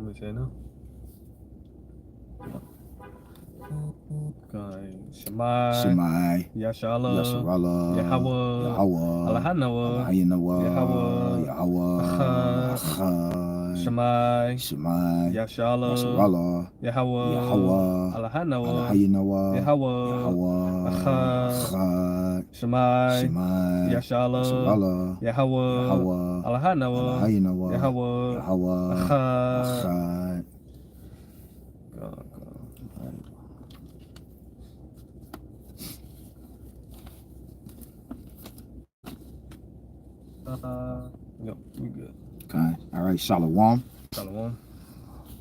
Want me to say it now? Okay. Shemai, Shemai, Yashala, Yasharala, Yahweh, Yahweh, Alahanawa, Alahayinawa, Yahweh, Yahweh, Achad, Achad, Shemai, Shemai, Yashala, Yasharala, Yahweh, Yahweh, Alahanawa, Alahayinawa, Yahweh, Yahweh, Achad, Achad, Shemai, Shemai, Yashala, Yasharala, Yahweh, Yahweh, Alahanawa, Alahayinawa, Yahweh, Yahweh, Achad. Achad. God, God. Yep, we good. Okay. All right. Shalom. Shalom.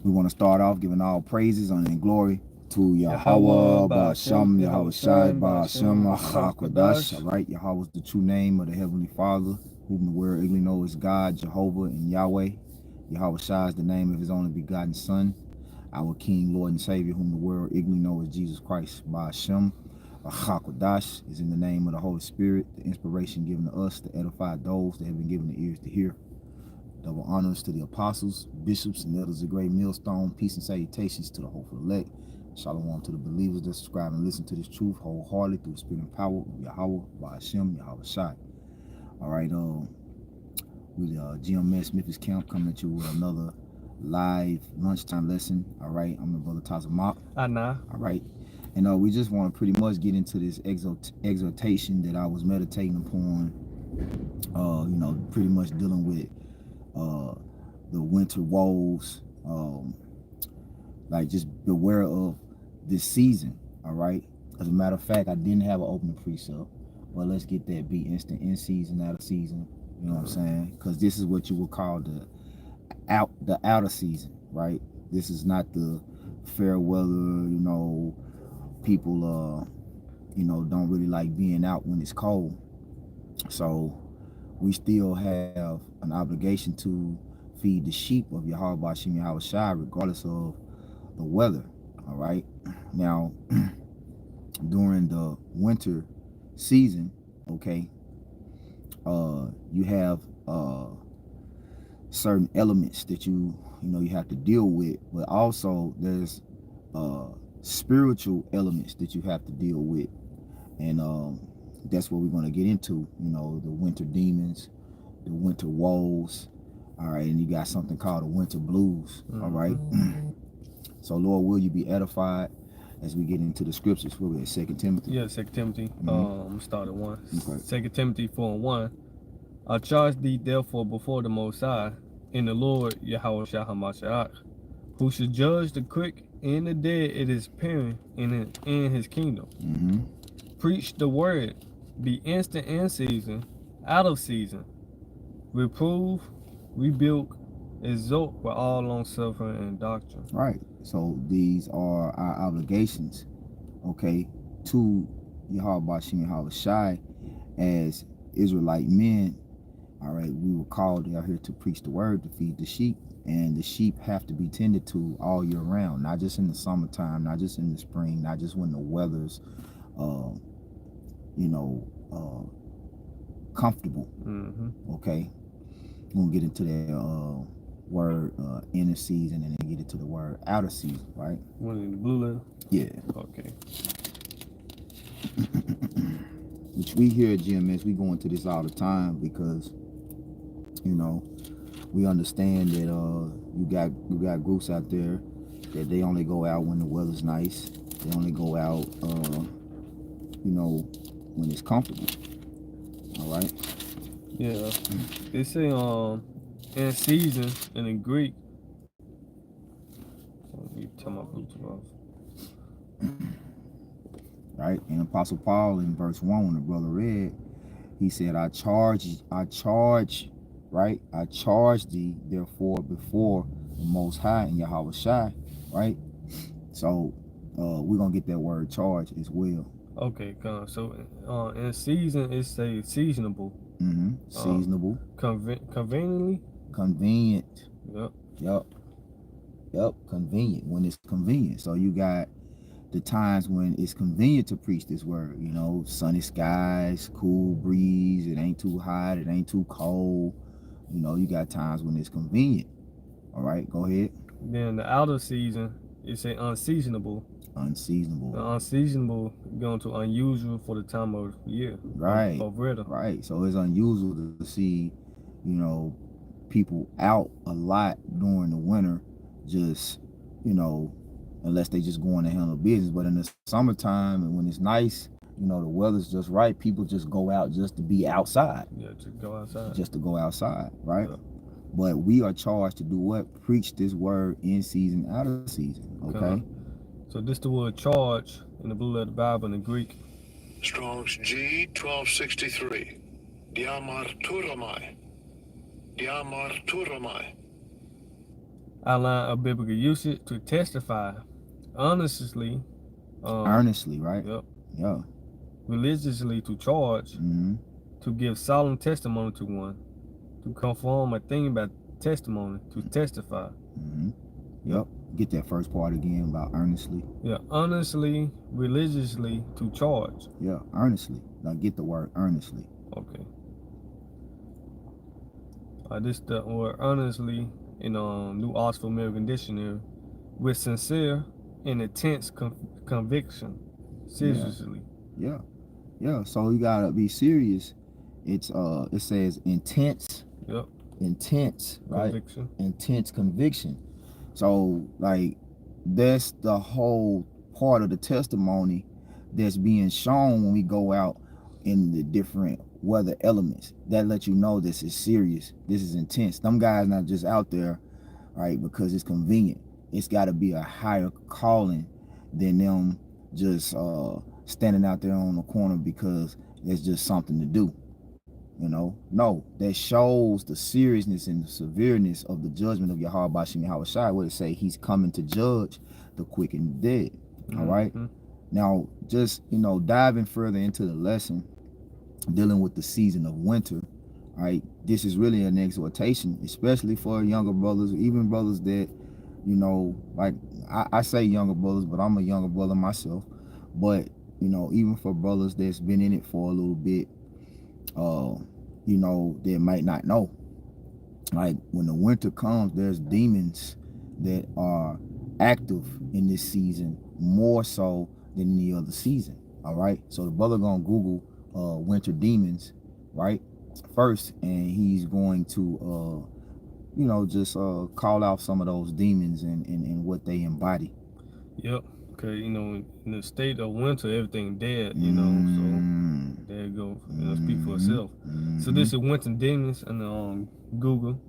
We want to start off giving all praises, honor, and glory to Yahweh, Yahweh, Ba'ashem, Ba'ashem, Yahweh Yahweh Shai, Shai, Ba'ashem, Ba'ashem, Achakwadash. All Achakwadash. right. Yahweh is the true name of the Heavenly Father, whom the world ignorantly knows as God, Jehovah, and Yahweh. Yahweh Shai is the name of his only begotten Son, our King, Lord, and Savior, whom the world ignorantly knows as Jesus Christ. Ba'ashem, Achakwadash is in the name of the Holy Spirit, the inspiration given to us to edify those that have been given the ears to hear. Double honors to the apostles, bishops, and elders of great millstone. Peace and salutations to the hopeful elect. Shalom to the believers that subscribe and listen to this truth wholeheartedly through the spirit and power of Yahweh, Ba'ashem, Yahweh Shai. All right, we GMS Memphis Camp coming at you with another live lunchtime lesson. All right, I'm the brother Tazamak. Anna. All right, and we just want to pretty much get into this exhortation that I was meditating upon. Pretty much dealing with the winter woes, like just beware of this season. All right, as a matter of fact, I didn't have an opening precept, but let's get that be instant in season, out of season. You know what I'm saying? Because this is what you would call the outer season, right? This is not the fair weather. People don't really like being out when it's cold, so we still have an obligation to feed the sheep of Yahweh Ba'ashem Yahweh Shai, regardless of the weather. All right. Now, during the winter season, okay, you have certain elements that you have to deal with, but also there's spiritual elements that you have to deal with, and that's what we're going to get into. The winter demons, the winter woes. All right, and you got something called the winter blues. All right. So Lord, will you be edified as we get into the scriptures? Where we at? 2 Timothy. Yeah, 2 Timothy. I'm start at 1. Okay. 2 Timothy 4:1. I charge thee therefore before the Most High, in the Lord Yahweh Shai HaMashiach, who should judge the quick and the dead at his appearing in his kingdom. Preach the word, be instant in season, out of season, reprove, rebuke, exhort with all long suffering and doctrine. Right. So these are our obligations, okay, to Yahweh Ba'ashem Yahweh Shai as Israelite men. All right, we were called out here to preach the word, to feed the sheep, and the sheep have to be tended to all year round, not just in the summertime, not just in the spring, not just when the weather's comfortable. Okay, we'll get into that word inner season, and then get into the word outer season, right? What in the blue letter? Yeah. Okay. Which we here at GMS, we go into this all the time because we understand that you got groups out there that they only go out when the weather's nice. They only go out when it's comfortable. All right. Yeah. They say in season and in Greek. Let me turn my Bluetooth off. Right. And Apostle Paul in verse 1, when the brother read, he said, I charge, right? I charge thee therefore before the Most High and Yahweh Shai, right? So we're gonna get that word charge as well. Okay, so in season it say seasonable. Seasonable. Conveniently. Convenient. Yep. Convenient, when it's convenient. So you got the times when it's convenient to preach this word. Sunny skies, cool breeze. It ain't too hot. It ain't too cold. You got times when it's convenient. All right, go ahead. Then the outer season, it's a unseasonable. Unseasonable. Unseasonable going to unusual for the time of year. Right. Of weather. Right. So it's unusual to see, you know, people out a lot during the winter, just, you know, unless they just going to handle business. But in the summertime and when it's nice, you know, the weather's just right, people just go out just to be outside. Yeah, to go outside. Just to go outside, right? Yeah. But we are charged to do what? Preach this word in season, out of season. Okay. So this the word charge in the blue letter Bible in the Greek. Strong's G 1263. Diamarturamai. Diamarturamai. Outline of biblical usage to testify honestly. Earnestly, right? Yep. Yeah. Religiously to charge. Mm-hmm. To give solemn testimony to one. To confirm a thing by testimony. To testify. Mm-hmm. Yep. Get that first part again about earnestly. Yeah, honestly, religiously to charge. Yeah, earnestly. Now get the word earnestly. Okay. This the word earnestly in New Oxford American Dictionary, with sincere and intense conviction, seriously. Yeah. Yeah. So you gotta be serious. It's it says intense. Yep. Intense, right? Conviction. Intense conviction. So like that's the whole part of the testimony that's being shown when we go out in the different weather elements. That lets you know this is serious. This is intense. Them guys not just out there, right, because it's convenient. It's got to be a higher calling than them just standing out there on the corner because it's just something to do. You know, no, that shows the seriousness and the severeness of the judgment of Yahweh Bashim Yahweh Shai. What it say? He's coming to judge the quick and the dead. All right. Now, just, you know, diving further into the lesson, dealing with the season of winter. All right. This is really an exhortation, especially for younger brothers, even brothers that, you know, like I say younger brothers, but I'm a younger brother myself. But, you know, even for brothers that's been in it for a little bit, you know, they might not know. Like when the winter comes, there's demons that are active in this season more so than any other season. All right. So the brother gonna Google winter demons, right? First, and he's going to you know, just call out some of those demons and what they embody. Yep. Okay, you know, in the state of winter, everything dead, you know, so there you go. It'll speak for itself. So this is winter demons and Google.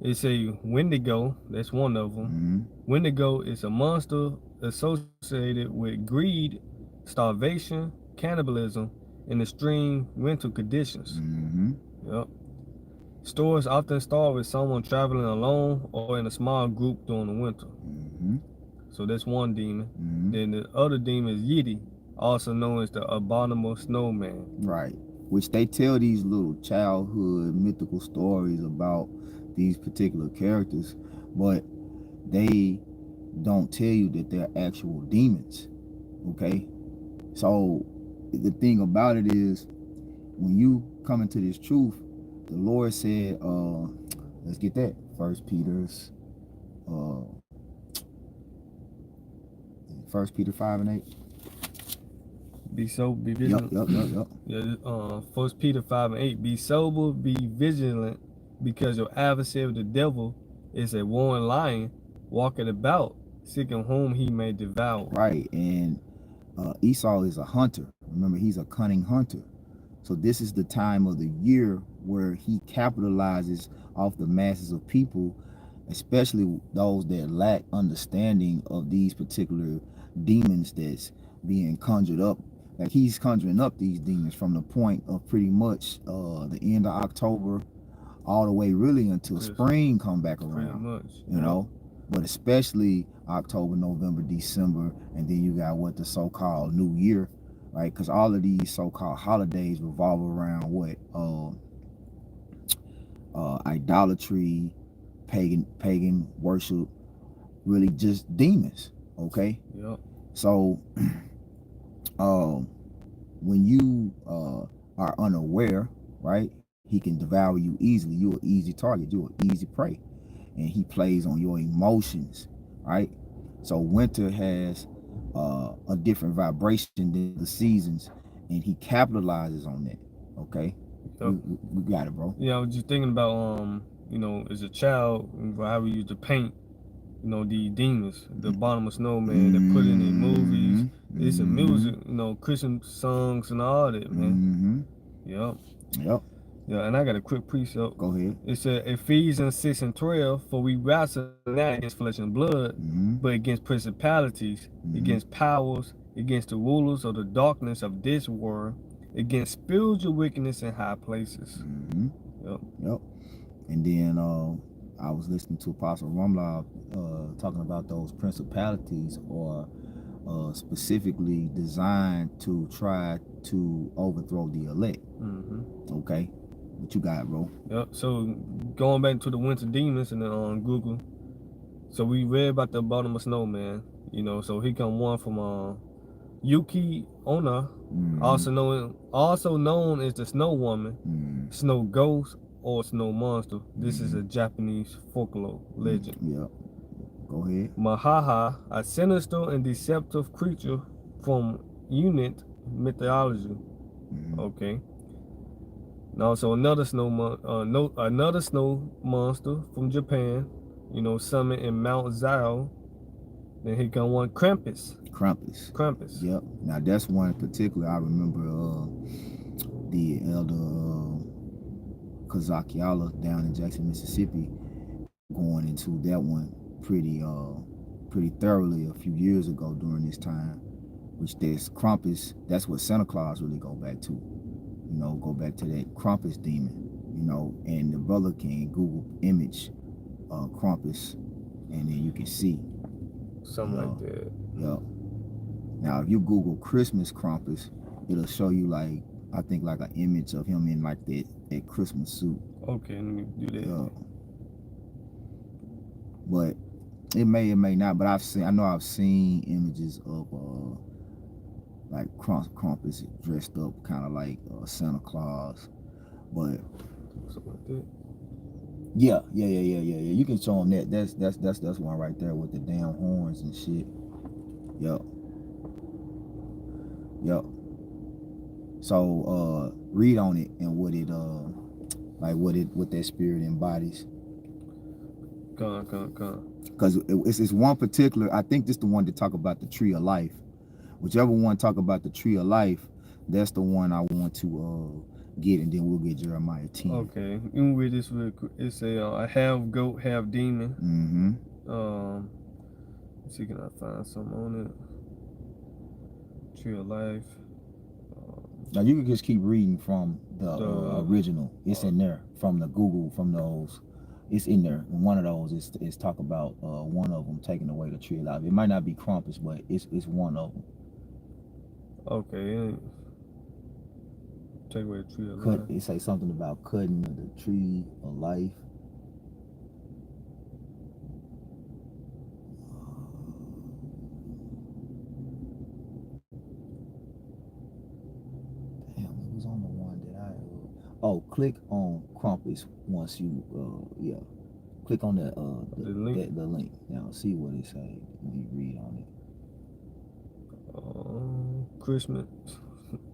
They say Wendigo, that's one of them. Wendigo is a monster associated with greed, starvation, cannibalism, and extreme winter conditions. Yep. Stores often start with someone traveling alone or in a small group during the winter. So that's one demon. Then the other demon is Yeti, also known as the abominable snowman. Right. Which they tell these little childhood mythical stories about these particular characters, but they don't tell you that they're actual demons. Okay? So the thing about it is, when you come into this truth, the Lord said, let's get that. 1 Peter 5 and 8. Be sober, be vigilant. Yep. Yeah, 1 Peter 5 and 8. Be sober, be vigilant, because your adversary, the devil, is a roaring lion, walking about, seeking whom he may devour. Right, and Esau is a hunter. Remember, he's a cunning hunter. So this is the time of the year where he capitalizes off the masses of people, especially those that lack understanding of these particular demons that's being conjured up. Like he's conjuring up these demons from the point of pretty much the end of October all the way really until spring come back around. You know, but especially October, November, December, and then you got what the so-called New Year, right? Because all of these so-called holidays revolve around what idolatry, pagan worship, really just demons. Okay. Yep. So when you are unaware, right, he can devour you easily. You're an easy target. You're an easy prey. and he plays on your emotions, right? So winter has a different vibration than the seasons, and he capitalizes on that. Okay, Yep. we got it, bro. Yeah, I was just thinking about you know, as a child, how we used to paint, you know, the demons, the Abominable Snowman, they put in the movies, it's in music, you know, Christian songs and all that, man. Yep. Yep. Yeah, and I got a quick precept. Go ahead. It said Ephesians 6:12, for we wrestle not against flesh and blood, but against principalities, against powers, against the rulers of the darkness of this world, against spiritual wickedness in high places. Yep. Yep. And then I was listening to Apostle Rumlaw talking about those principalities or specifically designed to try to overthrow the elect. Okay, what you got, bro? Yep. So going back to the winter demons and on Google, so we read about the Abominable Snowman. You know, so he come one from Yuki Onna, also known as the Snow Woman, Snow Ghost, or Snow Monster. This is a Japanese folklore legend. Yeah. Go ahead. Mahaha, a sinister and deceptive creature from Unit mythology. Okay. And also another snow monster from Japan. You know, summoned in Mount Zao. Then he come one Krampus. Krampus. Yep. Now that's one in particular. I remember the elder Kazakiala down in Jackson, Mississippi, going into that one pretty thoroughly a few years ago during this time. Which there's Krampus. That's what Santa Claus really go back to. You know, go back to that Krampus demon. You know, and the brother can Google image Krampus, and then you can see something like that. Yeah. Now, if you Google Christmas Krampus, it'll show you like I think like an image of him in like that Christmas suit. Okay, let me do that. Yeah. But it may or may not. But I know I've seen images of like Krampus dressed up kind of like Santa Claus, but something like that. Yeah. You can show them that. That's one right there with the damn horns and shit. Yep. So read on it and what it what that spirit embodies. Because it's one particular. I think this the one to talk about the tree of life. Whichever one talk about the tree of life, that's the one I want to get, and then we'll get Jeremiah 10. Okay, you can read this real quick. It's a half goat, half demon. Let's see, can I find something on it? Tree of life. Now you can just keep reading from the original. It's in there from the Google, from those. It's in there. And one of those is talk about one of them taking away the tree of life. It might not be Krampus, but it's one of them. Okay. Take away the tree of life. It say something about cutting the tree of life. Damn, it was on the one that click on Krampus once you click on the link. The link. Now see what it say when you read on it. Christmas.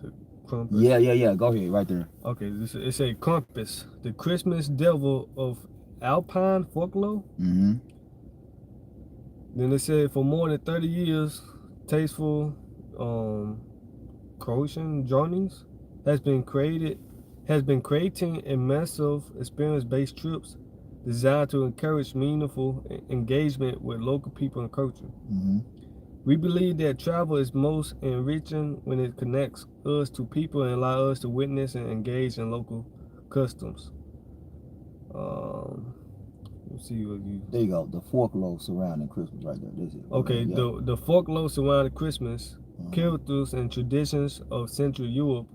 The Krampus. Yeah. Go ahead, right there. Okay, it say Krampus, the Christmas devil of Alpine folklore. Then it said for more than 30 years, tasteful Croatian journeys has been creating immersive experience-based trips designed to encourage meaningful engagement with local people and culture. We believe that travel is most enriching when it connects us to people and allows us to witness and engage in local customs. Let's see what you. There you go. The folklore surrounding Christmas, right there. This is okay. The folklore surrounding Christmas, characters and traditions of Central Europe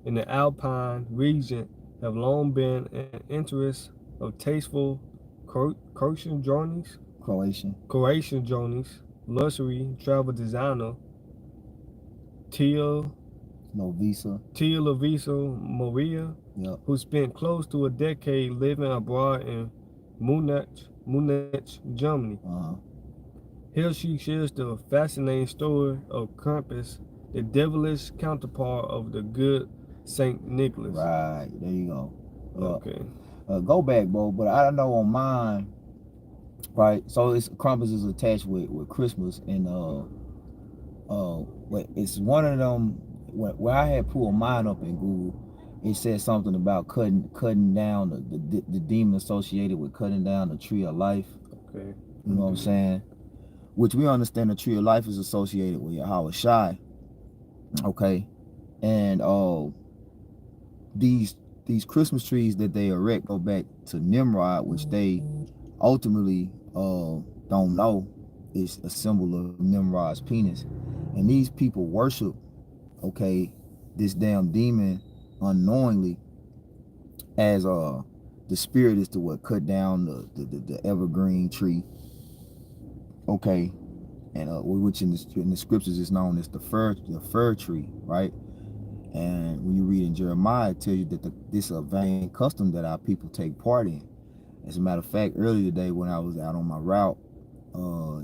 in the Alpine region have long been an interest of tasteful Croatian journeys. Luxury travel designer Tia Lovisa Maria, who spent close to a decade living abroad in Munich, Munich, Germany. Here she shares the fascinating story of Krampus, the devilish counterpart of the good Saint Nicholas. Right, there you go. Okay. Go back, bro. But I know on mine, right? So it's Krampus is attached with Christmas, and but it's one of them where I had pulled mine up in Google. It said something about cutting down the demon associated with cutting down the tree of life. Okay. You know what I'm saying? Which we understand the tree of life is associated with Yahweh Shai. Okay. And these Christmas trees that they erect go back to Nimrod, which they ultimately don't know is a symbol of Nimrod's penis. And these people worship, okay, this damn demon unknowingly as the spirit is to what cut down the evergreen tree, okay, and which in the scriptures is known as the fir tree, right? And when you read in Jeremiah, it tells you that this is a vain custom that our people take part in. As a matter of fact, earlier today when I was out on my route,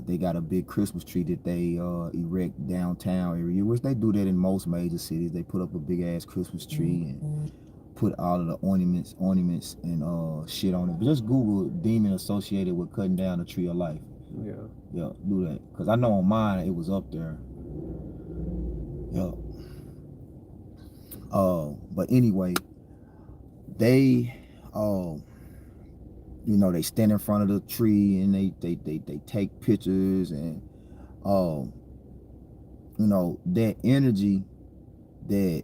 they got a big Christmas tree that they erect downtown area, which they do that in most major cities. They put up a big ass Christmas tree and put all of the ornaments and shit on it. But just Google demon associated with cutting down the tree of life. Yeah. Yeah, do that. Because I know on mine it was up there. Yeah. But anyway, they you know, they stand in front of the tree and they take pictures, and you know, that energy that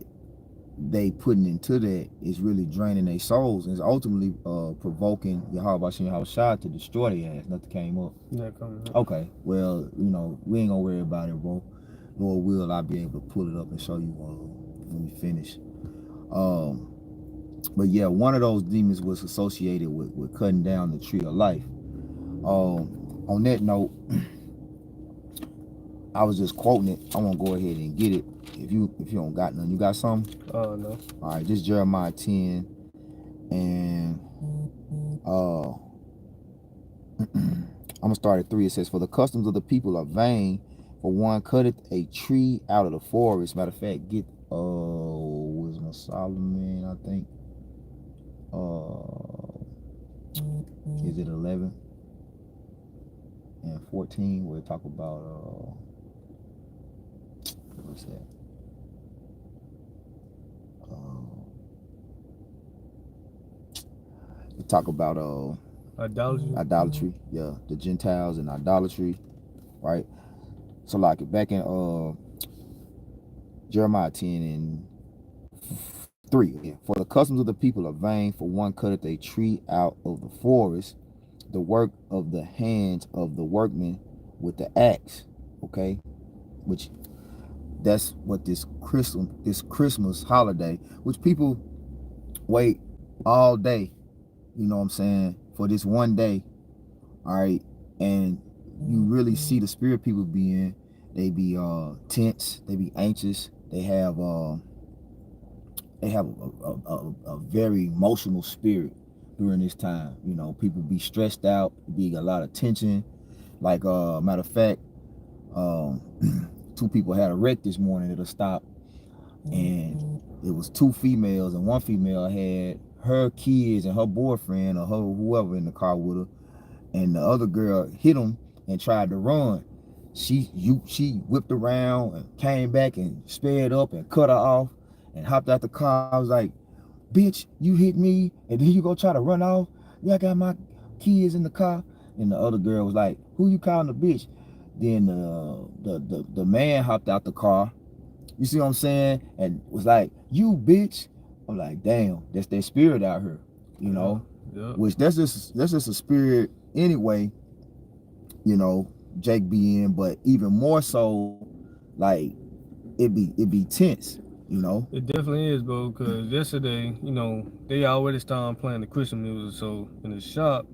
they putting into that is really draining their souls, and is ultimately provoking Yahweh Shai to destroy their ass. Nothing came up. Yeah, coming up. Okay, well, you know, we ain't gonna worry about it, bro. Lord will, I'll be able to pull it up and show you when we finish. But yeah, one of those demons was associated with cutting down the tree of life. On that note, I was just quoting it. I want to go ahead and get it. If you don't got none, you got something? No. All right, this is Jeremiah 10, and I'm gonna start at 3. It says, "For the customs of the people are vain, for one cutteth a tree out of the forest." Matter of fact, get wisdom of Solomon, I think. Is it 11 and 14 where it talk about what's that? They talk about idolatry, yeah, the Gentiles and idolatry, right? So like back in Jeremiah 10 and 3, yeah. "For the customs of the people are vain, for one cutteth a tree out of the forest, the work of the hands of the workmen with the axe." Okay, which that's what this Christmas holiday, which people wait all day, you know what I'm saying, for this one day. All right, and you really see the spirit people be in. They be tense, they be anxious, they have a very emotional spirit during this time. You know, people be stressed out, be a lot of tension. Like matter of fact, 2 people had a wreck this morning at a stop, and it was 2 females, and one female had her kids and her boyfriend or her whoever in the car with her, and the other girl hit them and tried to run. She whipped around and came back and sped up and cut her off and hopped out the car. I was like, "Bitch, you hit me and then you go try to run off? Yeah, I got my kids in the car." And the other girl was like, "Who you calling a bitch?" Then the man hopped out the car. You see what I'm saying? And was like, "You bitch." I'm like, damn, that's their spirit out here, you know? Yeah. Which that's just a spirit anyway, you know, Jake be in, but even more so, like it be tense, you know. It definitely is, bro, because yesterday, you know, they already started playing the Christmas music, so in the shop,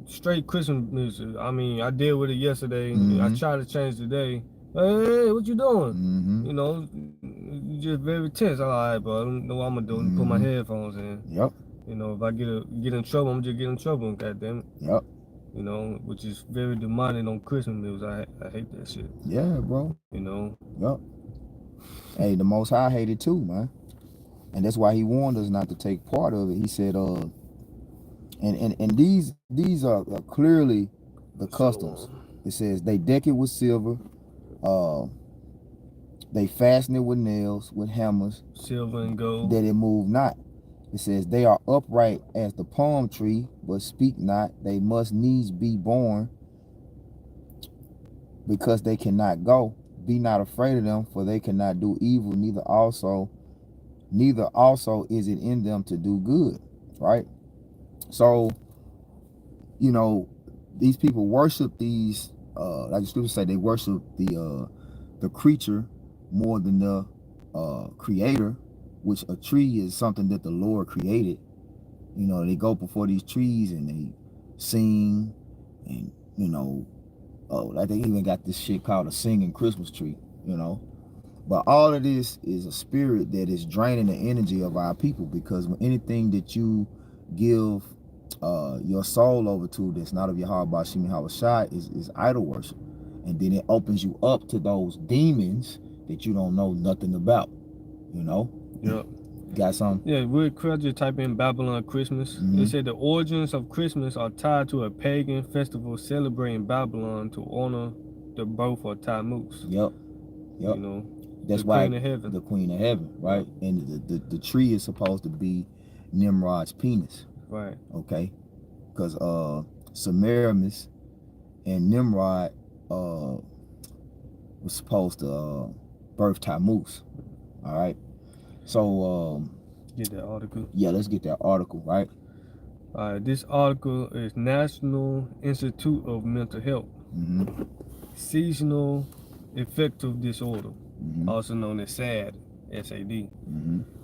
straight Christmas music. I mean, I dealt with it yesterday. I tried to change today. Hey, what you doing? You know, you just very tense. I'm like, all right, bro, I don't know what I'm gonna do. Put my headphones in. Yep. You know, if I get in trouble, I'm just get in trouble, goddamn it. Yep. you know, which is very demanding on Christmas meals. I hate that shit, Yeah, bro. you know. Yup. Hey, the Most High hated too, man. And that's why he warned us not to take part of it. He said, and these are clearly the customs. It says they deck it with silver, they fasten it with nails, with hammers, silver and gold, that it move not. It says they are upright as the palm tree, but speak not. They must needs be born, because they cannot go. Be not afraid of them, for they cannot do evil, neither also is it in them to do good. Right? So, you know, these people worship these, like the scriptures say, they worship the creature more than the creator, which a tree is something that the Lord created. You know, they go before these trees and they sing, and you know, like they even got this shit called a singing Christmas tree, you know. But all of this is a spirit that is draining the energy of our people, because when anything that you give your soul over to that's not of your heart, Bashim Hawashai, is idol worship. And then it opens you up to those demons that you don't know nothing about, you know? Yep. Got some? Yeah, real quick, just type in Babylon Christmas. It said the origins of Christmas are tied to a pagan festival celebrating Babylon to honor the birth of Tammuz. Yep. You know, that's the why Queen of Heaven. The Queen of Heaven, right? And the tree is supposed to be Nimrod's penis. Right. Okay. Because Semiramis and Nimrod was supposed to birth Tammuz. All right. So get that article. Yeah, let's get that article, right? This article is National Institute of Mental Health. Seasonal affective disorder, also known as SAD, S-A-D.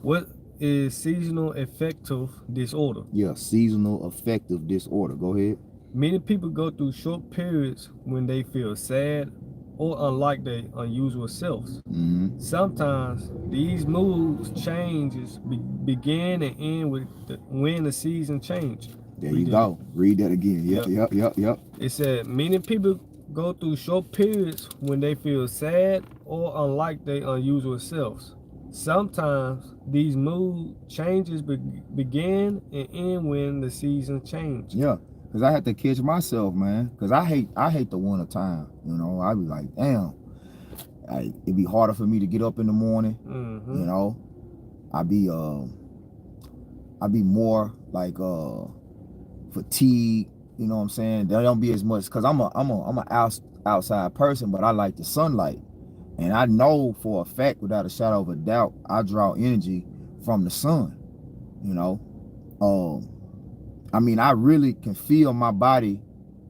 What is seasonal affective disorder? Yeah, seasonal affective disorder. Go ahead. Many people go through short periods when they feel sad or unlike their unusual selves. Sometimes these moods changes begin and end with when the season change. There you go. Read that again. Yep. It said many people go through short periods when they feel sad or unlike their unusual selves. Sometimes these mood changes begin and end when the season change. Yeah. Cause I had to catch myself, man. Cause I hate the winter time. You know, I be like, damn. It'd be harder for me to get up in the morning. You know, I be more like fatigued. You know what I'm saying? There don't be as much, cause I'm a outside person, but I like the sunlight, and I know for a fact, without a shadow of a doubt, I draw energy from the sun. You know, I mean, I really can feel my body,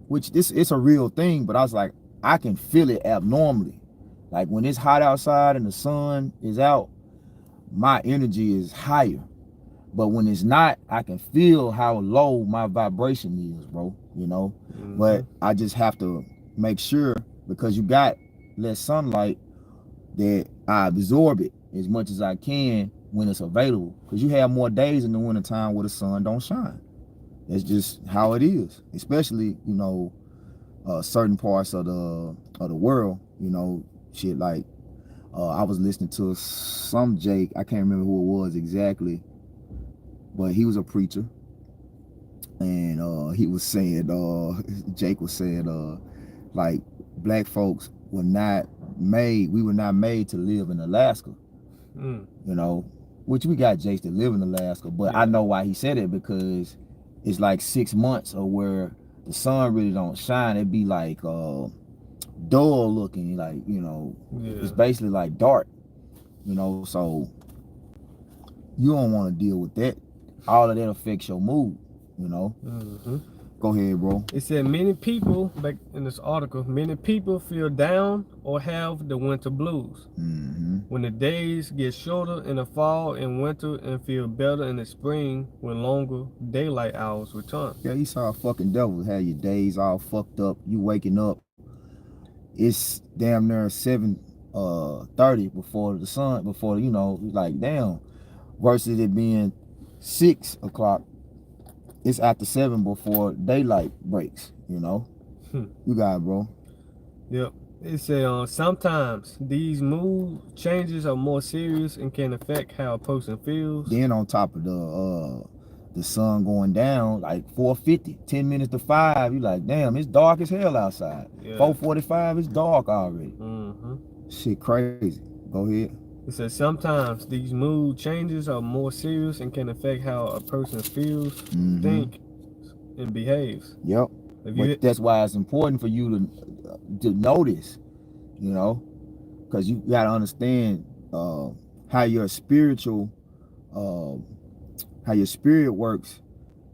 which it's a real thing, but I was like, I can feel it abnormally. Like when it's hot outside and the sun is out, my energy is higher. But when it's not, I can feel how low my vibration is, bro, you know? But I just have to make sure, because you got less sunlight, that I absorb it as much as I can when it's available. Because you have more days in the wintertime where the sun don't shine. That's just how it is, especially, you know, certain parts of the world, you know, shit like, I was listening to some Jake, I can't remember who it was exactly, but he was a preacher, and he was saying, Jake was saying, like, black folks were not made to live in Alaska, you know, which we got Jakes that live in Alaska, but I know why he said it, because it's like 6 months of where the sun really don't shine. It'd be like dull looking, like, you know, it's basically like dark, you know, so you don't want to deal with that. All of that affects your mood, you know. Go ahead, bro. It said many people, back in this article, many people feel down or have the winter blues. When the days get shorter in the fall and winter, and feel better in the spring when longer daylight hours return. Yeah, you saw a fucking devil have your days all fucked up. You waking up, it's damn near 7:30 before the sun, before, you know, like, damn. Versus it being 6 o'clock it's after 7 before daylight breaks. You know. You got it, bro. Yep. It said sometimes these mood changes are more serious and can affect how a person feels. Then on top of the sun going down like 4:50, 10 minutes to 5, you like, damn, it's dark as hell outside. Yeah. 4:45, it's dark already. Mm-hmm. Shit crazy. Go ahead. It says sometimes these mood changes are more serious and can affect how a person feels, think, and behaves. Yep. But that's why it's important for you to notice, you know, because you got to understand how your spiritual, how your spirit works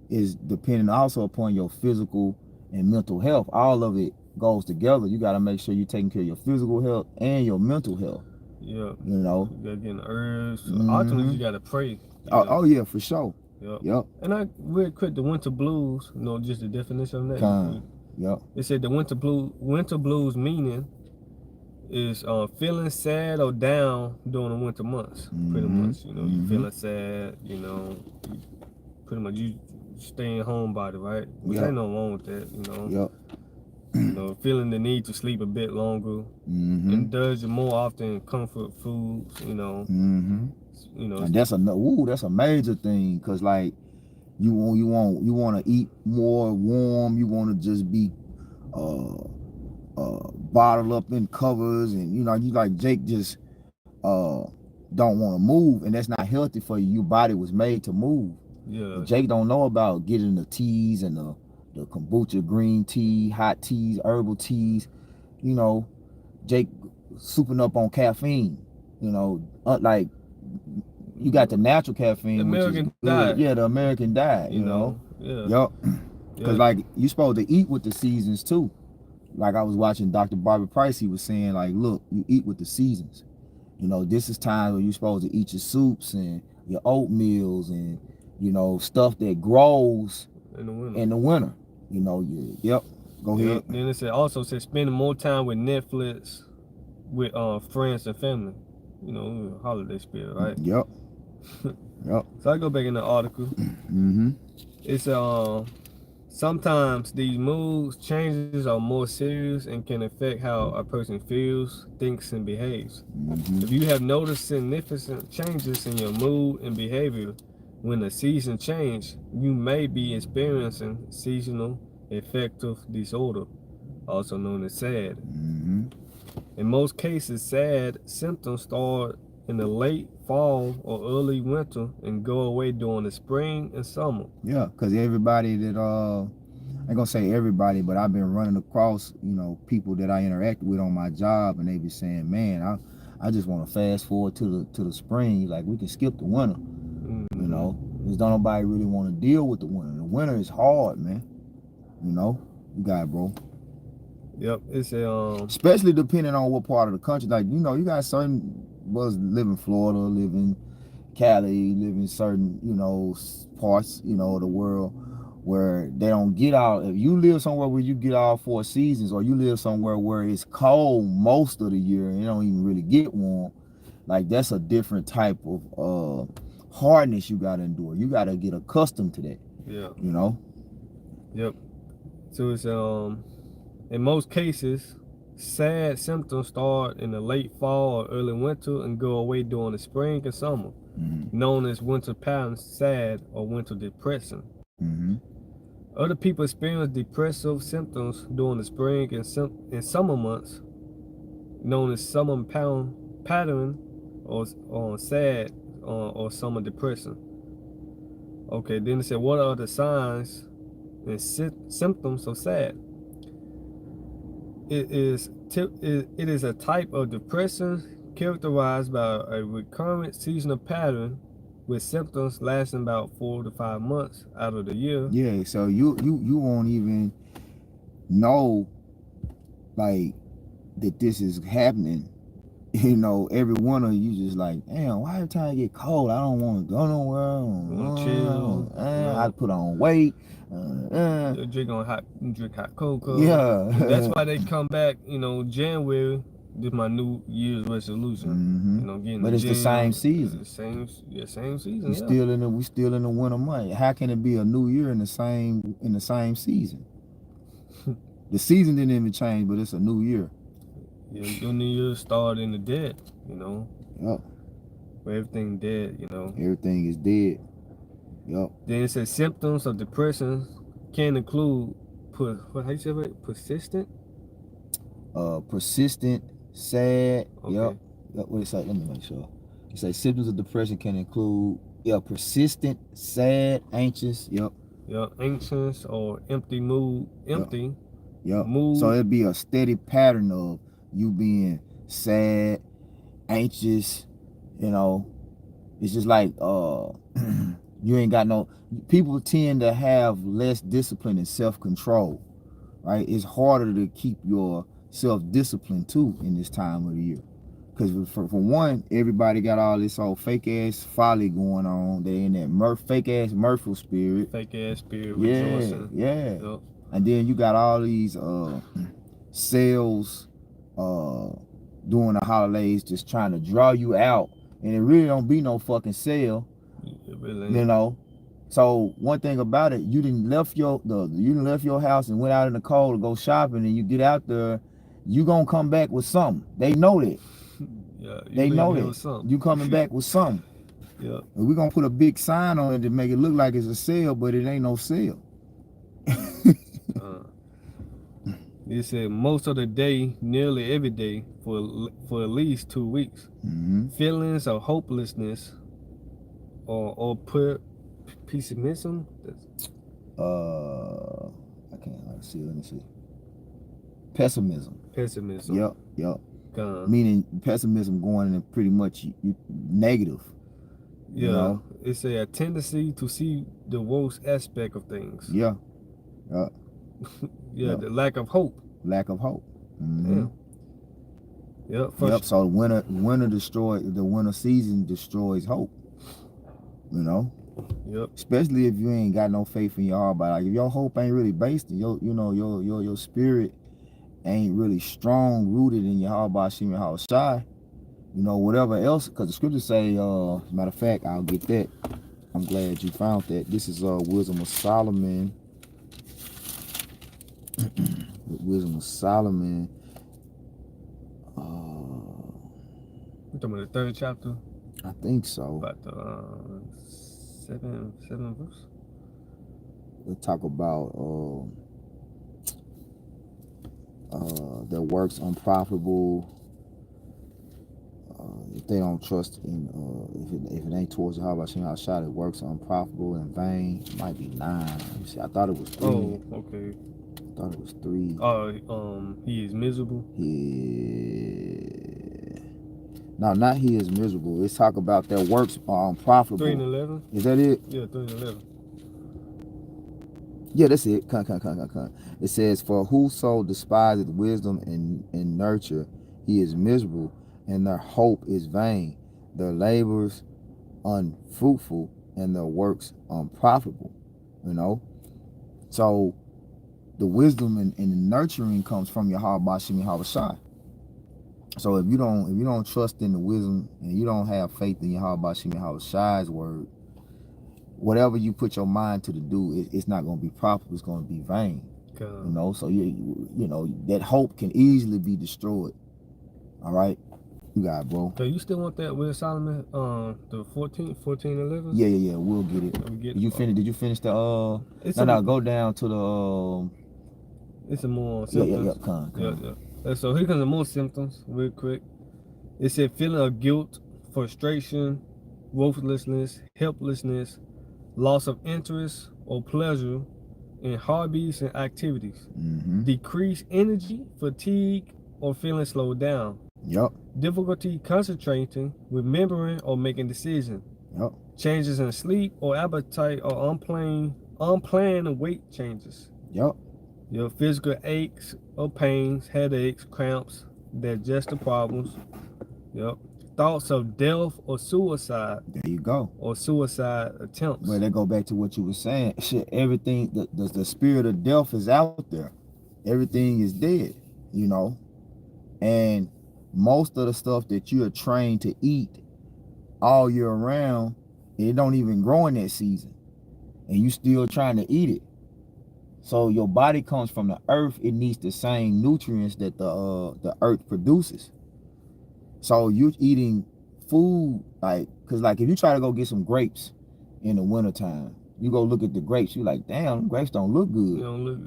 is dependent also upon your physical and mental health. All of it goes together. You got to make sure you're taking care of your physical health and your mental health. Yeah. You know. You got to get in the herbs. Ultimately, you got to pray. Oh, yeah, for sure. Yep. And I real quick, the winter blues, you know, just the definition of that. Yep. It said the winter blues meaning is feeling sad or down during the winter months. Pretty much, you know, you feeling sad, you know, pretty much you staying homebody, right? Which ain't no wrong with that, you know. Yep. You know, feeling the need to sleep a bit longer, indulge more often comfort foods, you know. You know, and that's a major thing, cause like you want to eat more warm. You want to just be bottled up in covers, and you know, you like Jake just don't want to move, and that's not healthy for you. Your body was made to move. Yeah. Jake don't know about getting the teas and the kombucha, green tea, hot teas, herbal teas. You know, Jake souping up on caffeine. You know, like. You got the natural caffeine, American which is diet. Yeah, the American diet, you know. Yeah. Yup. Because like you supposed to eat with the seasons too. Like I was watching Dr. Barbara Price, he was saying like, look, you eat with the seasons. You know, this is time where you're supposed to eat your soups and your oatmeals and, you know, stuff that grows in the winter. You know, Go ahead. Then it also said spending more time with Netflix with friends and family. You know, holiday spirit, right? Yep. Yep. So I go back in the article. It's sometimes these mood changes are more serious and can affect how a person feels, thinks, and behaves. If you have noticed significant changes in your mood and behavior when the season change, you may be experiencing seasonal affective disorder, also known as SAD. In most cases, SAD symptoms start in the late fall or early winter and go away during the spring and summer. Yeah, because everybody that I ain't gonna say everybody, but I've been running across, you know, people that I interact with on my job, and they be saying, man, I just want to fast forward to the spring. Like, we can skip the winter. You know, because don't nobody really want to deal with the winter. The winter is hard, man. You know, you got it, bro. Yep, it's especially depending on what part of the country. Like, you know, you got certain brothers live in Florida, live in Cali, live in certain, you know, parts, you know, of the world where they don't get out. If you live somewhere where you get all 4 seasons, or you live somewhere where it's cold most of the year and you don't even really get warm, like, that's a different type of hardness you got to endure. You got to get accustomed to that. Yeah. You know? Yep. So it's in most cases, SAD symptoms start in the late fall or early winter and go away during the spring and summer, known as winter pattern SAD or winter depression. Other people experience depressive symptoms during the spring and summer months, known as summer pattern or SAD or summer depression. Okay, then it said, what are the signs and symptoms of SAD? It is a type of depression characterized by a recurrent seasonal pattern with symptoms lasting about 4 to 5 months out of the year. Yeah, so you won't even know like that this is happening. You know, every winter you just like, damn, why every time I get cold, I don't want to go nowhere. I don't want to chill. I put on weight. Drink hot cocoa. Yeah. That's why they come back, you know, January this my New Year's resolution. Mm-hmm. You know, getting But the it's the gym, same season. Same season. We still in the winter month. How can it be a new year in the same season? The season didn't even change, but it's a new year. Yeah, your New Year started in the dead. You know. Yep. Where everything dead. You know. Everything is dead. Yep. Then it says symptoms of depression can include how you say it? Persistent. Persistent, sad. Okay. Yep. What it say? Let me make sure. It say symptoms of depression can include persistent, sad, anxious. Yep. Yep. Anxious or empty mood. Empty. Yep. Mood. So it'd be a steady pattern of you being sad, anxious. You know, it's just like you ain't got no. People tend to have less discipline and self-control, right? It's harder to keep your self-discipline too in this time of the year, because for one, everybody got all this old fake ass folly going on. They in that fake ass mirthful spirit. Fake ass spirit. Yeah, rejoicing. yeah. Yep. And then you got all these sales during the holidays just trying to draw you out, and it really don't be no fucking sale. It really you know. So one thing about it, you didn't left your house and went out in the cold to go shopping, and you get out there, you gonna come back with something. They know that. Yeah, they know that you coming back with something. Yeah. And we're gonna put a big sign on it to make it look like it's a sale, but it ain't no sale. It said most of the day, nearly every day, for at least 2 weeks. Mm-hmm. Feelings of hopelessness or pessimism. I can't see. Let me see. Pessimism. Yep. Meaning pessimism going in pretty much negative. Yeah. You know? It's a tendency to see the worst aspect of things. Yeah. Yeah. The lack of hope. Mm-hmm. Yeah. Yep. So the winter season destroys hope. You know. Yep. Especially if you ain't got no faith in your heart, but like if your hope ain't really based in your spirit ain't really strong rooted in your heart by Hashem Yahawashi, whatever else, because the scriptures say, matter of fact, I'll get that. I'm glad you found that. This is Wisdom of Solomon. Wisdom of Solomon. You talking about the 3rd chapter? I think so. About the 7 verse. We'll talk about their works unprofitable. If they don't trust in, if it ain't towards the Hashem shot, it works unprofitable and vain. It might be 9. Let me see. I thought it was 3. Oh, okay. I thought it was 3. He is miserable. Yeah. No, not he is miserable. Let's talk about their works are unprofitable. 3 and 11. Is that it? Yeah, 3 and 11. Yeah, that's it. It says, "For whoso despiseth wisdom and nurture, he is miserable, and their hope is vain. Their labors unfruitful, and their works unprofitable." So the wisdom and the nurturing comes from Yahweh Bashim Yahawashi. So if you don't trust in the wisdom and you don't have faith in Yahweh Bashim Yahawashi's word, whatever you put your mind to do, it's not going to be profitable. It's going to be vain. So that hope can easily be destroyed. All right, you got it, bro. So you still want that with Solomon? The 14, 11? Yeah. We'll get it. Did you finish the? Go down to the. It's some more symptoms. Yeah. So here comes the more symptoms, real quick. It said feeling of guilt, frustration, worthlessness, helplessness, loss of interest or pleasure in hobbies and activities, decreased energy, fatigue, or feeling slowed down. Yep. Difficulty concentrating, remembering, or making decisions. Yep. Changes in sleep or appetite or unplanned weight changes. Yep. Your physical aches or pains, headaches, cramps, digestive problems. Yep. Thoughts of death or suicide. There you go. Or suicide attempts. Well, they go back to what you were saying. Shit, everything, the spirit of death is out there. Everything is dead, and most of the stuff that you're trained to eat all year round, it don't even grow in that season, and you still trying to eat it. So your body comes from the earth. It needs the same nutrients that the earth produces. So you're eating food cause if you try to go get some grapes in the wintertime, you go look at the grapes, you're like, damn, grapes don't look good.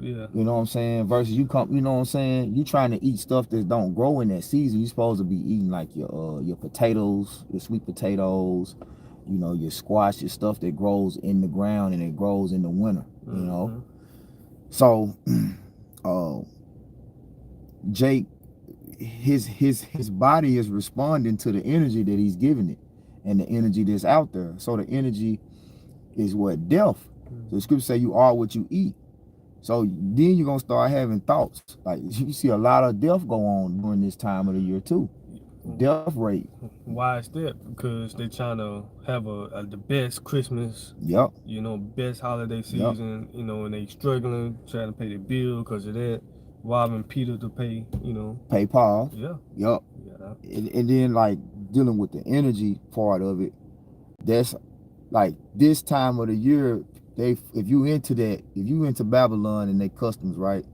Yeah. You know what I'm saying? Versus you know what I'm saying? You trying to eat stuff that don't grow in that season. You're supposed to be eating like your potatoes, your sweet potatoes, your squash, your stuff that grows in the ground and it grows in the winter, you know? So Jake, his body is responding to the energy that he's giving it and the energy that's out there. So the energy is what? Death. So the scripture say you are what you eat. So then you're gonna start having thoughts. Like you see a lot of death go on during this time of the year too. Death rate. Why is that? Because they're trying to have the best Christmas. Yep. Best holiday season. Yep. And they struggling trying to pay the bill because of that. Robbing Peter to pay. Pay Paul. Yeah. Yep. Yeah. And then dealing with the energy part of it. That's this time of the year. If you into Babylon and their customs, right?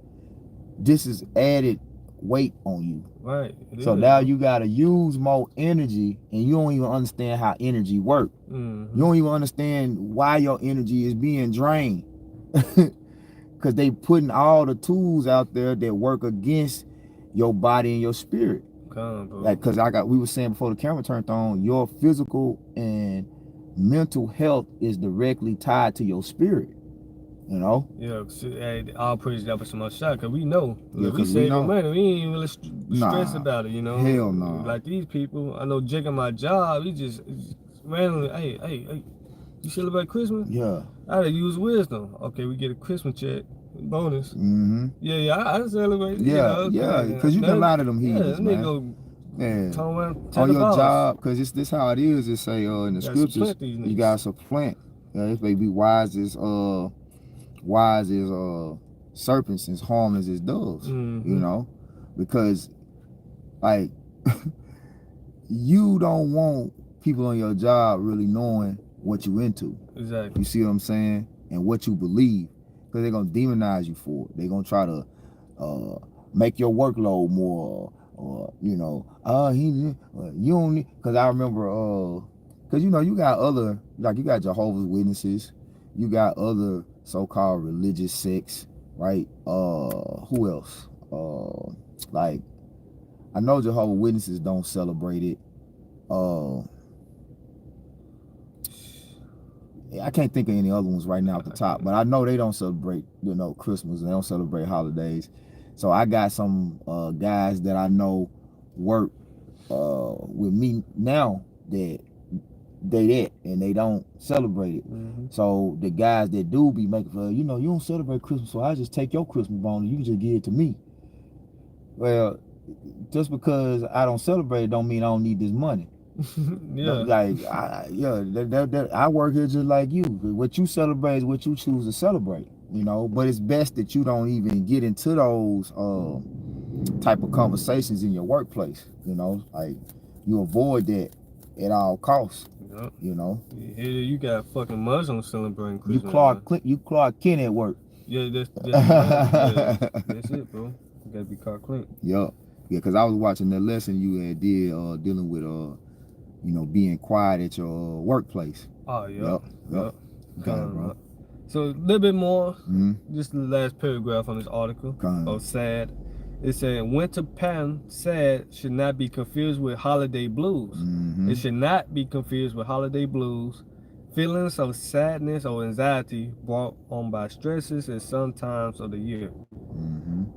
This is added weight on you. Right. So now you gotta use more energy, and you don't even understand how energy works. You don't even understand why your energy is being drained. Because they putting all the tools out there that work against your body and your spirit. Because we were saying before the camera turned on, your physical and mental health is directly tied to your spirit. Yeah, I'll praise that for my shot, because we know. Yeah, we save money. We ain't really stress about it, Hell no. Like these people, I know Jake at my job, he just randomly, hey, you celebrate Christmas? Yeah. I had to use wisdom. Okay, we get a Christmas check. Bonus. Yeah, I celebrate. Yeah, because you can lie to them heathens, man. Yeah. On your job, because this how it is. It say in the scriptures, you gotta supplant. It may be wise as serpents, as harmless as doves. Because you don't want people on your job really knowing what you into. Exactly. You see what I'm saying? And what you believe. Because they're going to demonize you for it. They're going to try to make your workload more, you don't need, because I remember, because you got other, you got Jehovah's Witnesses, you got other so-called religious sects, right? Who else? I know Jehovah's Witnesses don't celebrate it. I can't think of any other ones right now at the top, but I know they don't celebrate, Christmas, and they don't celebrate holidays. So I got some guys that I know work with me now that and they don't celebrate it. So the guys that do be making, you don't celebrate Christmas, so I just take your Christmas bonus, you can just give it to me. Well, just because I don't celebrate it don't mean I don't need this money. I work here just like you. What you celebrate is what you choose to celebrate, but it's best that you don't even get into those type of conversations in your workplace. You avoid that at all costs. You got fucking Muslims celebrating Christmas. You Clark Kent at work. Yeah, that's it, bro. You gotta be Clark Kent. Yeah, because I was watching that lesson you had did dealing with being quiet at your workplace. Oh, yeah. Yep. Bro. So a little bit more, just the last paragraph on this article of SAD. It said, winter pattern SAD should not be confused with holiday blues. It should not be confused with holiday blues. Feelings of sadness or anxiety brought on by stresses at some times of the year.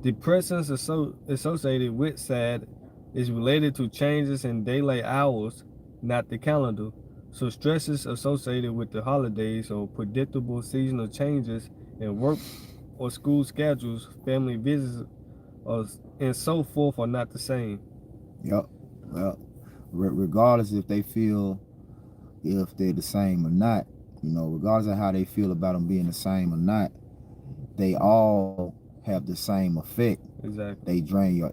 Depressions associated with SAD is related to changes in daylight hours, not the calendar. So stresses associated with the holidays or predictable seasonal changes in work or school schedules, family visits, and so forth are not the same. Yep. Well, regardless if they feel if they're the same or not, regardless of how they feel about them being the same or not, they all have the same effect Exactly. They drain your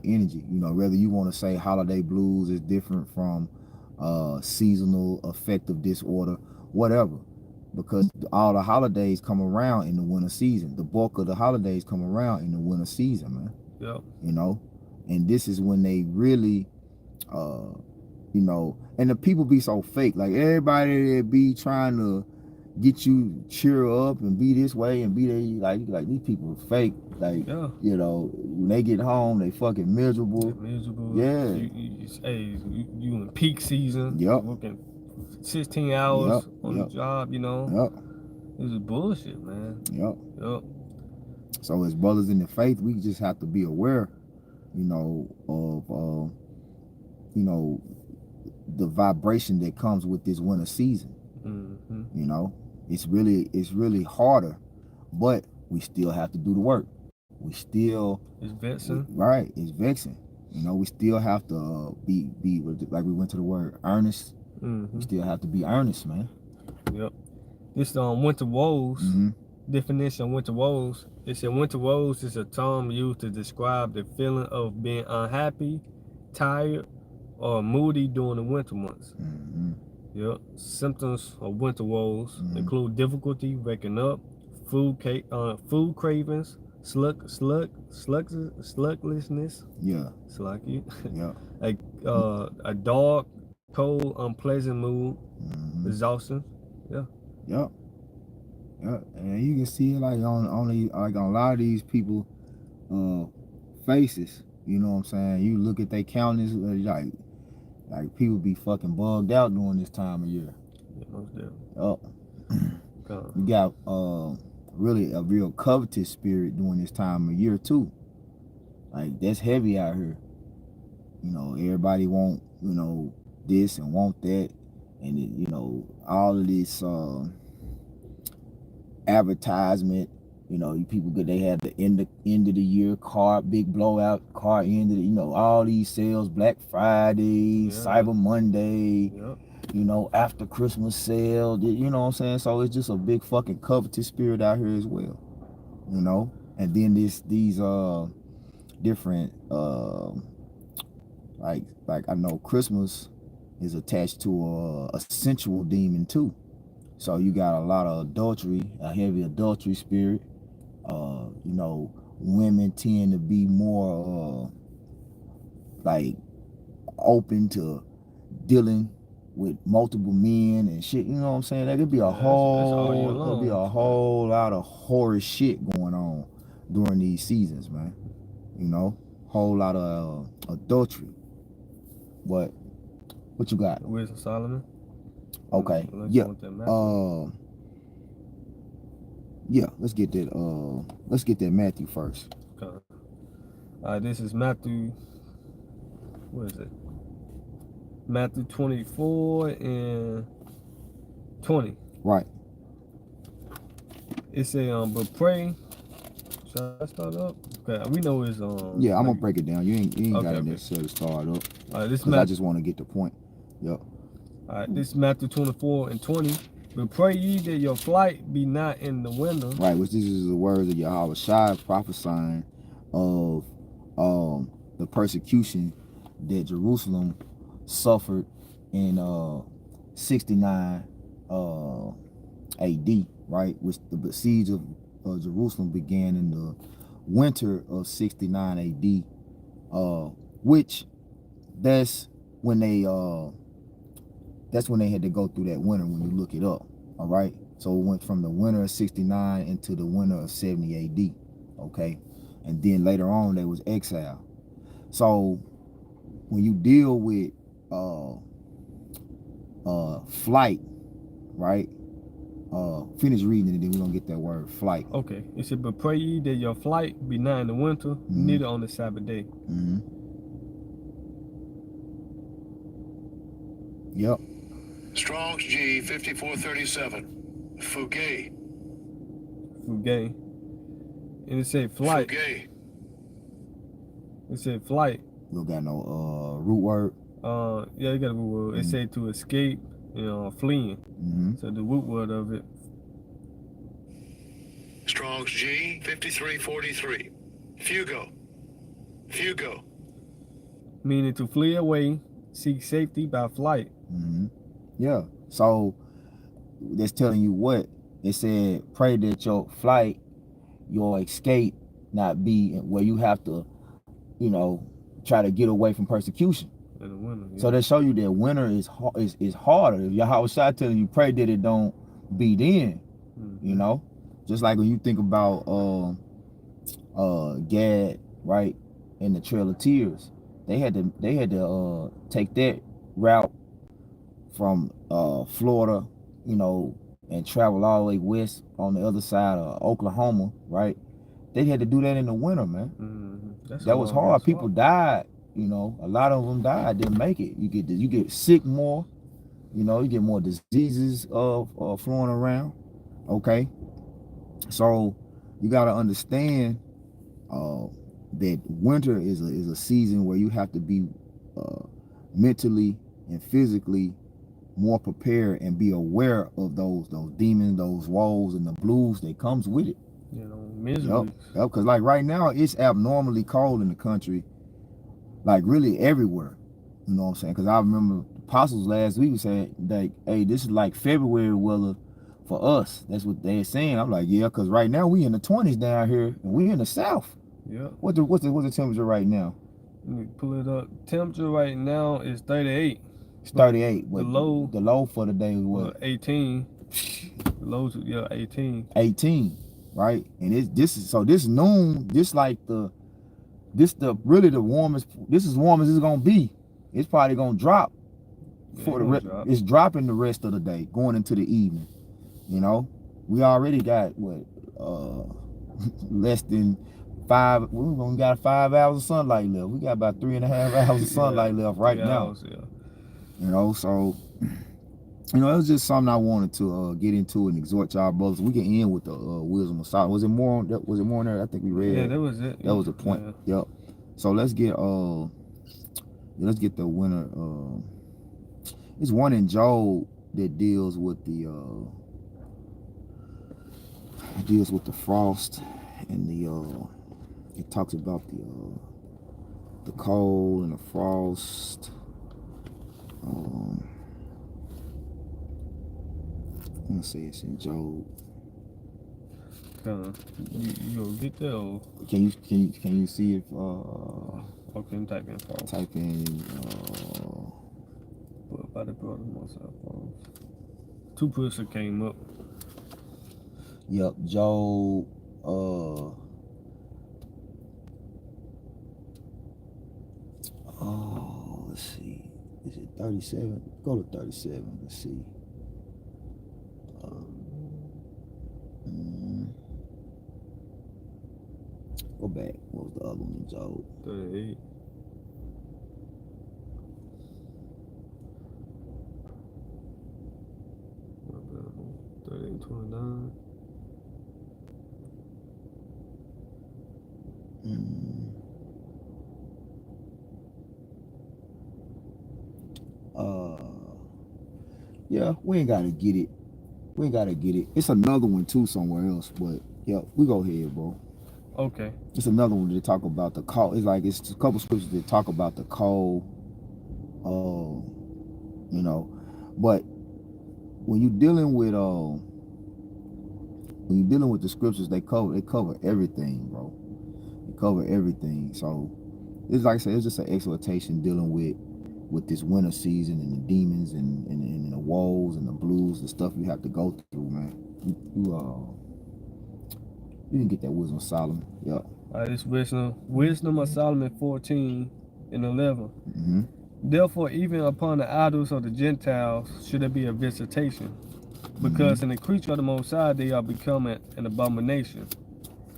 energy. You know, whether you want to say holiday blues is different from seasonal affective disorder, whatever. Because all the holidays come around in the winter season. The bulk of the holidays come around in the winter season, man. Yep. You know, and this is when they really you know, and the people be so fake. Like everybody that be trying to get you cheer up and be this way and be there, like these people are fake. Like, Yeah. you know, when they get home, they fucking miserable. They're miserable. Yeah. You in peak season. Yep. Working 16 hours on Yep. the job, you know. Yep. This is bullshit, man. Yep. Yep. So as brothers in the faith, we just have to be aware, you know, of you know, the vibration that comes with this winter season. Mm-hmm. You know, it's really harder, but we still have to do the work. We still, It's vexing. Right, it's vexing. You know, we still have to be like we went to the word earnest. Mm-hmm. We still have to be earnest, man. Yep. This winter woes. Mm-hmm. Definition of winter woes. It said winter woes is a term used to describe the feeling of being unhappy, tired, or moody during the winter months. Mm-hmm. Yep. Symptoms of winter woes Mhm. include difficulty waking up, food cravings, sluglessness, Yeah, sluggy, yeah, a dark, cold, unpleasant mood, mm-hmm. exhaustion. Yep. Yeah, and you can see it like on a lot of these people faces. You know what I'm saying? You look at their countenance, like people be fucking bugged out during this time of year. Yeah, most definitely. Oh, you got really a real covetous spirit during this time of year too. Like that's heavy out here. You know, everybody want, you know, this and want that, and it, you know, all of this advertisement. You know, you people good. They have the end of the year car, big blowout car end of the, you know, all these sales, Black Friday, Cyber Monday. Yep. You know, after Christmas sale. You know what I'm saying? So it's just a big fucking covetous spirit out here as well. You know, and then these different like I know Christmas is attached to a sensual demon too. So you got a lot of adultery, a heavy adultery spirit. You know, women tend to be more like open to dealing with multiple men and shit. You know what I'm saying? There could be a whole lot of horror shit going on during these seasons, man. You know, whole lot of adultery. But what you got? Wisdom Solomon. Okay. Yeah. Yeah, let's get that Matthew first. Okay. This is Matthew, what is it? Matthew 24 and 20. Right. It say but pray. Should I start up? Okay, we know it's yeah, I'm gonna break it down. You ain't gotta necessarily start up. I just want to get the point. Yep. Alright, this is Matthew 24 and 20. But pray ye that your flight be not in the winter. Right, which this is the words of Yahweh Shai prophesying of the persecution that Jerusalem suffered in 69 AD, right? Which the siege of Jerusalem began in the winter of 69 AD, which that's when they had to go through that winter when you look it up. All right, so it went from the winter of 69 into the winter of 70 AD. Okay, and then later on there was exile. So when you deal with flight, right? Finish reading it and then we're gonna get that word flight. Okay, it said, but pray ye that your flight be not in the winter, neither on the Sabbath day. Yep. Strong's G 5437. Fugay. And it said flight. Fugay. It said flight. You don't got no root word. Yeah, you got a root word. It said to escape, fleeing. So the root word of it. Strong's G 5343. Fugo. Fugo. Meaning to flee away, seek safety by flight. Mm-hmm. Yeah. So that's telling you what it said. Pray that your flight, your escape, not be where you have to, you know, try to get away from persecution. In the winter, yeah. So they show you that winter is harder. If Yahweh Shai telling you pray that it don't be then, you know, just like when you think about Gad, right, and the Trail of Tears, they had to take that route from Florida, you know, and travel all the way west on the other side of Oklahoma, right? They had to do that in the winter, man. That was hard. People died, you know. A lot of them died, didn't make it. You get sick more, you know. You get more diseases flowing around. Okay, so you got to understand that winter is a season where you have to be mentally and physically more prepared and be aware of those demons, those woes, and the blues that comes with it. You know, misery. Yep. Because like right now, it's abnormally cold in the country, like really everywhere. You know what I'm saying? Because I remember the apostles last week saying, like, hey, this is like February weather for us. That's what they're saying. I'm like, yeah, because right now we in the 20s down here, and we in the South. Yeah. What's the temperature right now? Let me pull it up. Temperature right now is 38. It's 38. The low. The low for the day is what? 18. The low, yeah, 18. 18. Right, and this is noon. This really the warmest. This is warm as it's gonna be. It's probably gonna drop it's dropping the rest of the day, going into the evening. You know, we already got what less than 5. We only got 5 hours of sunlight left. We got about 3.5 hours of sunlight left right now. Yeah. You know, so. You know, it was just something I wanted to get into and exhort y'all brothers. We can end with the wisdom of Solomon. Was it more on there? I think we read. Yeah, that was it. That was the point. Yeah. Yep. So let's get the winner. It's one in Job that deals with the frost and it talks about the cold and the frost. I'm gonna say it's in Job. You gonna get there? Or? Can you see if okay, type in false. Type in by the brother most false. 2 person came up. Yep, Job let's see. Is it 37? Go to 37. Let's see. Go back. What was the other one in Job? 38. $38.29. Yeah, we ain't gotta get it. It's another one too somewhere else, but yeah, we go ahead, bro. Okay. It's another one to talk about the cold. It's a couple scriptures that talk about the cold. You know, but when you're dealing with the scriptures, they cover everything, bro. They cover everything. So it's like I said, it's just an exhortation dealing with this winter season and the demons and the woes and the blues, the stuff you have to go through, man. You didn't get that wisdom of Solomon. Yeah. All right, it's wisdom of Solomon 14 and 11. Mm-hmm. Therefore, even upon the idols of the Gentiles should there be a visitation, because in the creature of the Most High they are becoming an abomination,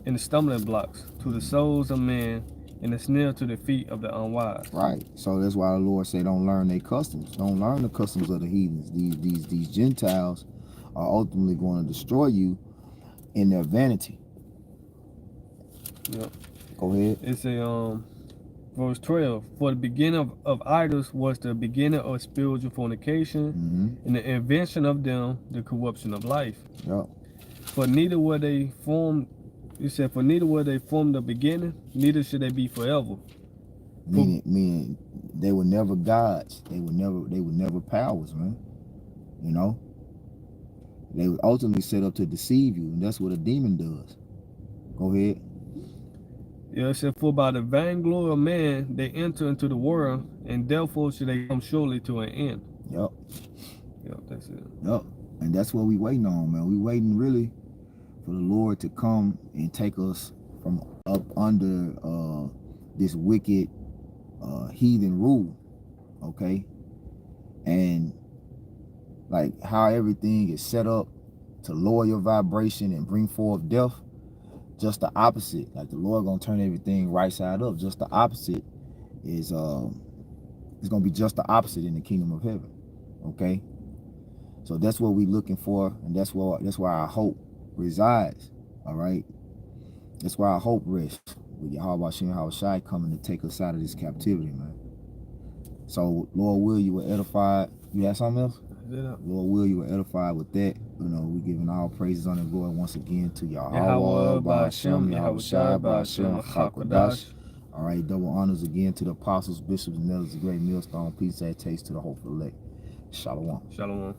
and the stumbling blocks to the souls of men, and a snare to the feet of the unwise. Right. So that's why the Lord said, don't learn their customs. Don't learn the customs of the heathens. These Gentiles are ultimately going to destroy you in their vanity. Yep. Go ahead. It's a verse 12. For the beginning of idols was the beginning of spiritual fornication, and the invention of them the corruption of life. Yep. For neither were they formed You said, for neither were they from the beginning, neither should they be forever. Meaning they were never gods. They were never powers, man. You know? They were ultimately set up to deceive you, and that's what a demon does. Go ahead. Yeah, it said, for by the vainglory of man they enter into the world, and therefore should they come surely to an end. Yep. Yep, that's it. Yep. And that's what we waiting on, man. We waiting really for the Lord to come and take us from up under this wicked heathen rule. Okay? And like how everything is set up to lower your vibration and bring forth death, just the opposite. Like the Lord gonna turn everything right side up. Just the opposite is it's gonna be just the opposite in the kingdom of heaven. Okay? So that's what we're looking for, and that's where our hope resides. All right, that's where our hope rests, with Yahweh Shem Yahushai coming to take us out of this captivity, man. So Lord will, you were edified. You have something else? Yeah. Lord will, you were edified with that. You know, we giving all praises on and glory once again to Yahweh, Yahweh, Ba'ashem, Yahushai, Ba'ashem, Hakwadash. All right, double honors again to the apostles, bishops, and elders, the great millstone. Peace that takes to the hopeful elect. Shalom. Shalom.